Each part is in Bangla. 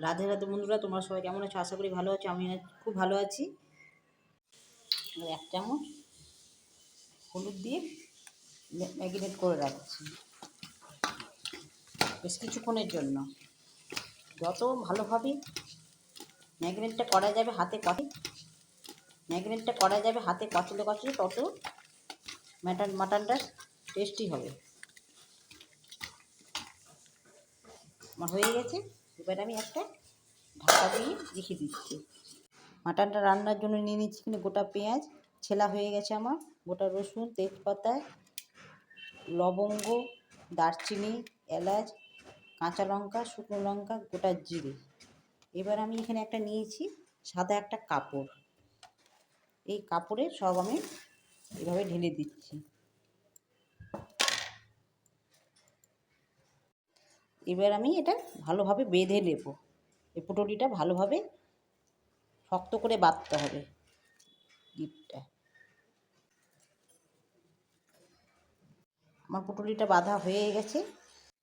রাধে রাধে বন্ধুরা, তোমরা সবাই কেমন আছো? আশা করি ভালো আছো। আমি খুব ভালো আছি। এক চামচ হলুদ দিয়ে ম্যাগিনেট করে রাখছি বেশ কিছুক্ষণের জন্য। যত ভালোভাবে ম্যাগিনেটটা করা যাবে হাতে কচলে তত মাটনটা টেস্টি হবে। আমার হয়ে গেছে। এবার আমি একটা ঢাকা দিয়ে রেখে দিচ্ছি। মাটনটা রান্নার জন্য নিয়ে নিচ্ছি এখানে গোটা পেঁয়াজ ছেলা হয়ে গেছে আমার, গোটা রসুন, তেজপাতা, লবঙ্গ, দারচিনি, এলাচ, কাঁচা লঙ্কা, শুকনো লঙ্কা, গোটা জিরে। এবার আমি এখানে একটা নিয়েছি সাদা একটা কাপড়। এই কাপড়ে সব আমি এভাবে ঢেলে দিচ্ছি। এবার আমি এটা ভালোভাবে বেঁধে নেব। এই পুটলিটা ভালোভাবে শক্ত করে বাঁধতে হবে গিঁটটা। আমার পুটলিটা বাঁধা হয়ে গেছে।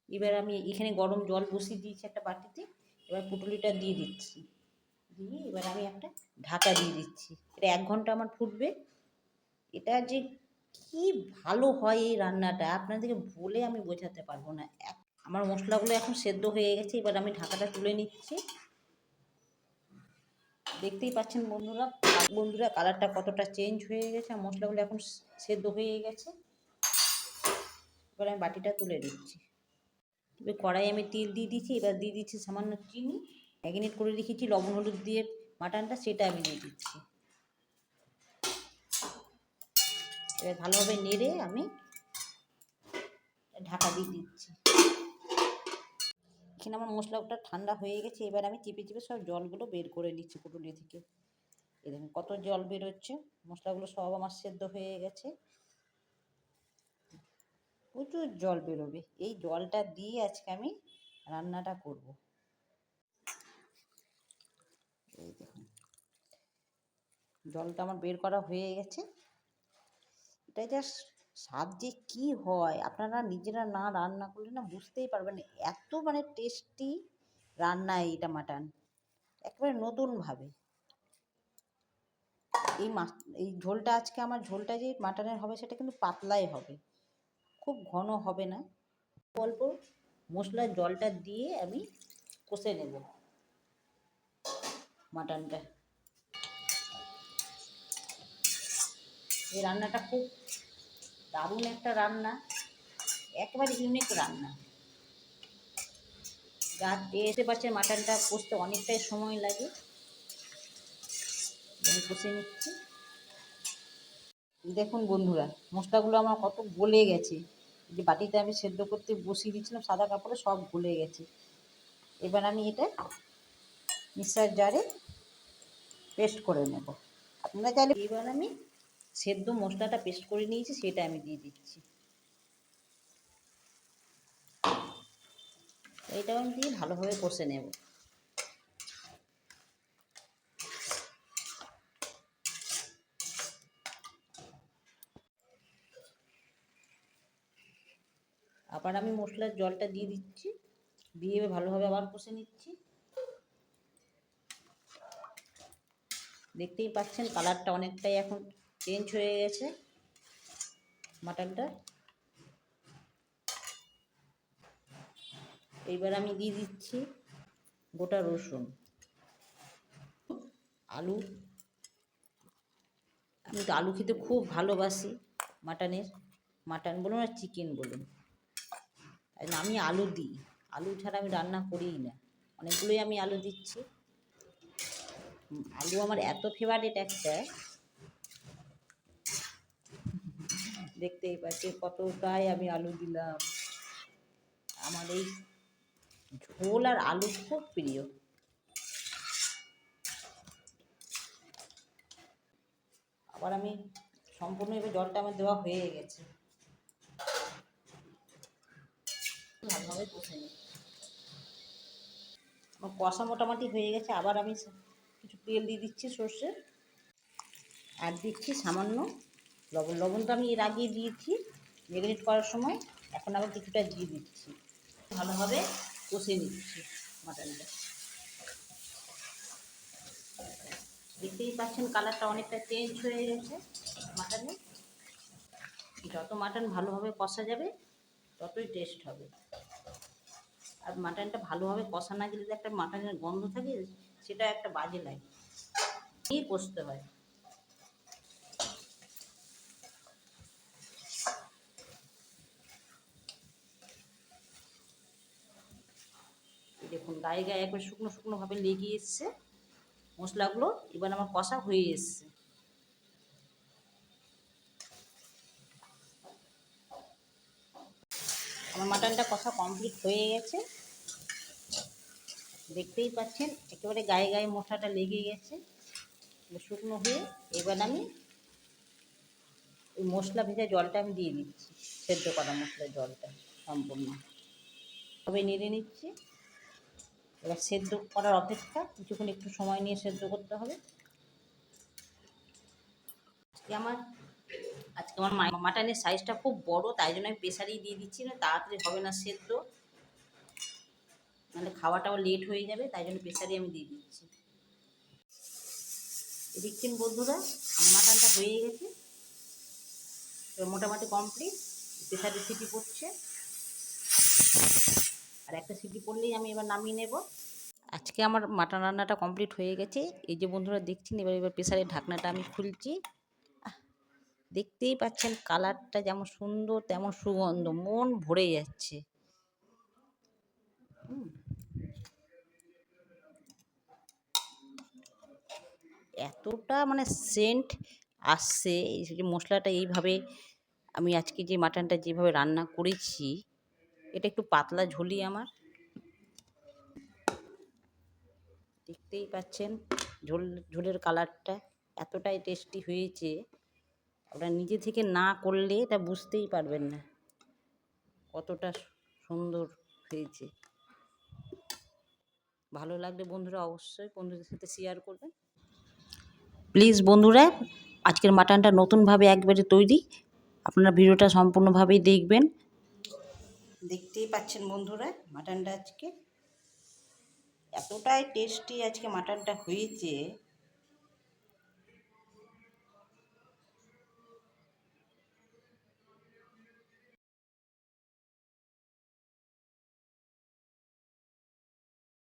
এবার আমি এখানে গরম জল বসিয়ে দিয়েছি একটা বাটিতে। এবার পুটলিটা দিয়ে দিচ্ছি, দিয়ে এবার আমি একটা ঢাকা দিয়ে দিচ্ছি। এটা 1 ঘন্টা আমার ফুটবে। এটা যে কি ভালো হয় এই রান্নাটা, আপনাদেরকে বলে আমি বোঝাতে পারবো না। আমার মশলাগুলো এখন সেদ্ধ হয়ে গেছে। এবার আমি ঢাকাটা তুলে নিচ্ছি। দেখতেই পাচ্ছেন বন্ধুরা কালারটা কতটা চেঞ্জ হয়ে গেছে। আর মশলাগুলো এখন সেদ্ধ হয়ে গেছে। এবার আমি বাটিটা তুলে দিচ্ছি। এবার কড়াই আমি তেল দিয়ে দিচ্ছি। এবার দিয়ে দিচ্ছি সামান্য চিনি। ম্যাগিনেট করে রেখেছি লবণ হলুদ দিয়ে মাটনটা, সেটা আমি দিয়ে দিচ্ছি। এবার ভালোভাবে নেড়ে আমি ঢাকা দিয়ে দিচ্ছি। এখানে আমার মশলাটা ঠান্ডা হয়ে গেছে। এবার আমি চিপে চিপে সব জলগুলো বের করে নিচ্ছি পুটুলি থেকে। এই দেখুন কত জল বেরোচ্ছে। মশলাগুলো সব আমার সেদ্ধ হয়ে গেছে। প্রচুর জল বেরোবে। এই জলটা দিয়ে আজকে আমি রান্নাটা করব। এই দেখুন জলটা আমার বের করা হয়ে গেছে। এটা জাস্ট স্বাদ যে কী হয়, আপনারা নিজেরা না রান্না করলে না বুঝতেই পারবেন। এত টেস্টি রান্না এটা মাটন, একেবারে নতুনভাবে। এই ঝোলটা আজকে আমার ঝোলটা যে মাটনের হবে সেটা কিন্তু পাতলাই হবে, খুব ঘন হবে না। অল্প মশলার জলটা দিয়ে আমি কষে নেব মাটনটা। এই রান্নাটা খুব দারুণ একটা রান্না, একেবারে ইউনিক রান্না। যা দেখতে পাচ্ছেন মাটনটা কষতে অনেকটাই সময় লাগে। আমি কষে নিচ্ছি। দেখুন বন্ধুরা মশলাগুলো আমার কত গলে গেছে। যে বাটিতে আমি সেদ্ধ করতে বসিয়ে দিয়েছিলাম সাদা কাপড়ে, সব গলে গেছে। এবার আমি এটা মিক্সার জারে পেস্ট করে নেব। আপনারা চাইলে এবার আমি সেদ্ধ মশলাটা পেস্ট করে নিয়েছি, সেটা আমি দিয়ে দিচ্ছি। এইটাও আমি দিয়ে ভালোভাবে কষে নেব। আবার আমি মশলার জলটা দিয়ে দিচ্ছি, দিয়ে ভালোভাবে আবার কষে নিচ্ছি। দেখতেই পাচ্ছেন কালারটা অনেকটাই এখন চেঞ্জ হয়ে গেছে মাটনটা। এইবার আমি দিয়ে দিচ্ছি গোটা রসুন, আলু। আমি তো আলু খেতে খুব ভালোবাসি। মাটন বলুন আর চিকেন বলুন, আমি আলু দিই। আলু ছাড়া আমি রান্না করিই না। অনেকগুলোই আমি আলু দিচ্ছি। আলু আমার এত ফেভারিট একটা, দেখতেই পাচ্ছি কতটাই আমি আলু দিলাম। আমার এই ঝোল আর আলু খুব প্রিয়। আবার আমি সম্পূর্ণভাবে জলটা আমার দেওয়া হয়ে গেছে। ভালোভাবে কষে নিই। আমার কষা মোটামুটি হয়ে গেছে। আবার আমি কিছু তেল দিয়ে দিচ্ছি সর্ষে, আর দিচ্ছি সামান্য লবণ। লবণটা আমি এর আগে দিয়েছি ম্যারিনেট করার সময়, এখন আবার কিছুটা দিয়ে দিচ্ছি। ভালোভাবে কষে নিচ্ছি মাটনটা। দেখতেই পাচ্ছেন কালারটা অনেকটা চেঞ্জ হয়ে গেছে মাটনে। যত মাটন ভালোভাবে কষা যাবে ততই টেস্ট হবে। আর মাটনটা ভালোভাবে কষা না গেলে যে একটা মাটনের গন্ধ থাকে, সেটা একটা বাজে লাগে, নিয়ে কষতে হয়। দেখুন গায়ে গায়ে একবার শুকনো শুকনো ভাবে লেগে এসছে মশলাগুলো, এবার আমার কষা হয়ে এসছে। আমার মাটনটা কষা কমপ্লিট হয়ে গেছে, দেখতেই পাচ্ছেন একেবারে গায়ে গায়ে মশলাটা লেগে গেছে শুকনো হয়ে। এবার আমি ওই মশলা ভেজা জলটা আমি দিয়ে দিচ্ছি, সেদ্ধ করা মশলার জলটা সম্পূর্ণ তবে নেড়ে নিচ্ছি। এবার সেদ্ধ করার অপেক্ষা, কিছুক্ষণ একটু সময় নিয়ে সেদ্ধ করতে হবে। আজকে আমার মাটনের সাইজটা খুব বড়, তাই জন্য আমি প্রেসারেই দিয়ে দিচ্ছি, না তাড়াতাড়ি হবে না সেদ্ধ, নাহলে খাওয়াটাও লেট হয়ে যাবে, তাই জন্য প্রেসারেই আমি দিয়ে দিচ্ছি। দেখছেন বন্ধুরা আমার মাটনটা হয়ে গেছে, এবার মোটামুটি কমপ্লিট। প্রেসারে সিটি পড়ছে, আর একটা সিটি পড়লেই আমি এবার নামিয়ে নেব। আজকে আমার মাটন রান্নাটা কমপ্লিট হয়ে গেছে। এই যে বন্ধুরা দেখছেন, এবার প্রেসারের ঢাকনাটা আমি খুলছি। দেখতেই পাচ্ছেন কালারটা যেমন সুন্দর তেমন সুগন্ধ, মন ভরে যাচ্ছে। এতটা মানে সেন্ট আসছে, এই যে মশলাটা এইভাবে আমি আজকে যে মাটনটা যেভাবে রান্না করেছি, এটা একটু পাতলা ঝোলি আমার, দেখতেই পাচ্ছেন ঝোলের কালারটা এতটাই টেস্টি হয়েছে, ওটা নিজে থেকে না করলে এটা বুঝতেই পারবেন না কতটা সুন্দর হয়েছে। ভালো লাগলে বন্ধুরা অবশ্যই বন্ধুদের সাথে শেয়ার করবেন। প্লিজ বন্ধুরা, আজকের মাটনটা নতুনভাবে একবারে তৈরি, আপনারা ভিডিওটা সম্পূর্ণভাবেই দেখবেন। দেখতেই পাচ্ছেন বন্ধুরা মাটনটা আজকে এতটাই টেস্টি আজকে মাটনটা হয়েছে,